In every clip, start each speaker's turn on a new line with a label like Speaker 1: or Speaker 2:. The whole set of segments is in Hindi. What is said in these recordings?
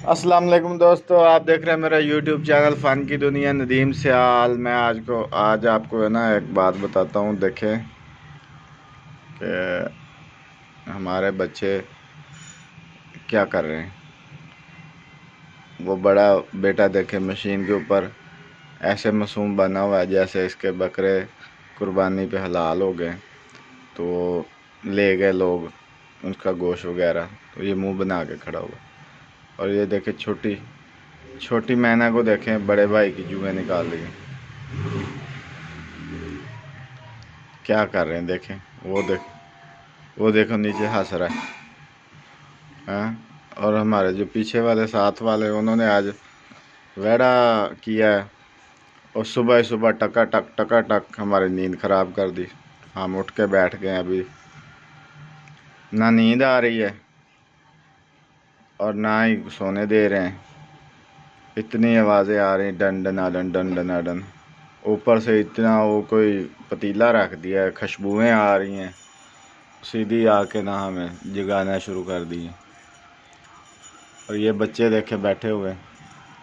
Speaker 1: अस्सलाम वालेकुम दोस्तों, आप देख रहे हैं मेरा यूट्यूब चैनल फ़न की दुनिया नदीम से हाल। मैं आज आपको है ना एक बात बताता हूँ। देखें कि हमारे बच्चे क्या कर रहे हैं। वो बड़ा बेटा देखे मशीन के ऊपर ऐसे मासूम बना हुआ है जैसे इसके बकरे कुर्बानी पे हलाल हो गए, तो ले गए लोग उसका गोश्त वगैरह, तो ये मुंह बना के खड़ा हुआ। और ये देखे छोटी छोटी मैना को देखें, बड़े भाई की जुएं निकाल रही हैं। क्या कर रहे हैं देखें। वो देखो नीचे हंस रहा है। हाँ, और हमारे जो पीछे वाले साथ वाले उन्होंने आज वेड़ा किया है, और सुबह सुबह टका टक हमारी नींद ख़राब कर दी। हम उठ के बैठ गए, अभी ना नींद आ रही है और ना ही सोने दे रहे हैं। इतनी आवाज़ें आ रही, डन डना डन डन डना डन। ऊपर से इतना वो कोई पतीला रख दिया है, खुशबुएँ आ रही हैं, सीधी आके ना हमें जगाना शुरू कर दिए। और ये बच्चे देखे बैठे हुए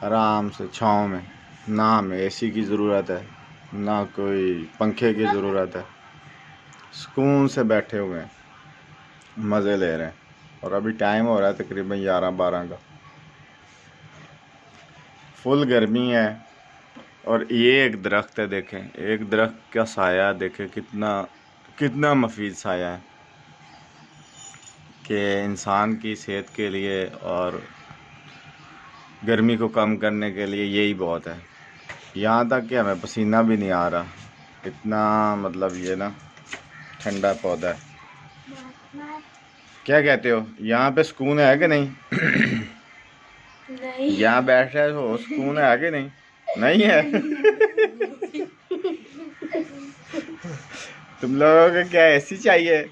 Speaker 1: आराम से छाँव में, ना हमें एसी की ज़रूरत है ना कोई पंखे की ज़रूरत है, सुकून से बैठे हुए हैं, मज़े ले रहे हैं। और अभी टाइम हो रहा है तकरीबन 11-12 का, फुल गर्मी है। और ये एक दरख्त है, देखें एक दरख्त का साया देखें, कितना कितना मुफीद साया है कि इंसान की सेहत के लिए और गर्मी को कम करने के लिए यही बहुत है। यहाँ तक कि हमें पसीना भी नहीं आ रहा, इतना मतलब ये ना ठंडा पौधा है। क्या कहते हो, यहाँ पे सुकून है कि नहीं?
Speaker 2: नहीं।
Speaker 1: यहाँ बैठ रहे हो, सुकून है कि नहीं? नहीं है। तुम लोगों को क्या एसी चाहिए?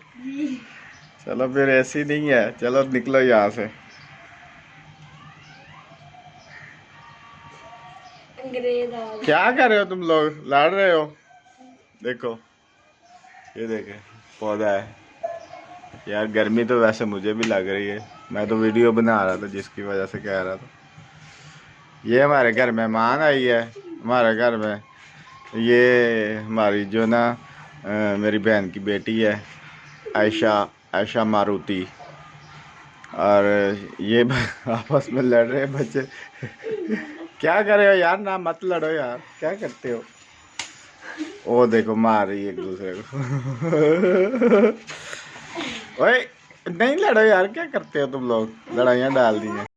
Speaker 1: चलो फिर एसी नहीं है, चलो निकलो यहाँ से। क्या कर रहे हो तुम लोग, लड़ रहे हो? देखो ये देखे पौधा है यार। गर्मी तो वैसे मुझे भी लग रही है, मैं तो वीडियो बना रहा था जिसकी वजह से कह रहा था। ये हमारे घर मेहमान आई है, हमारे घर में ये हमारी जो ना मेरी बहन की बेटी है, आयशा मारुति। और ये आपस में लड़ रहे हैं बच्चे। क्या कर रहे हो यार, ना मत लड़ो यार, क्या करते हो? वो देखो मार रही है एक दूसरे को। ओए नहीं लड़ो यार, क्या करते हो तुम लोग, लड़ाइयाँ डाल दी हैं।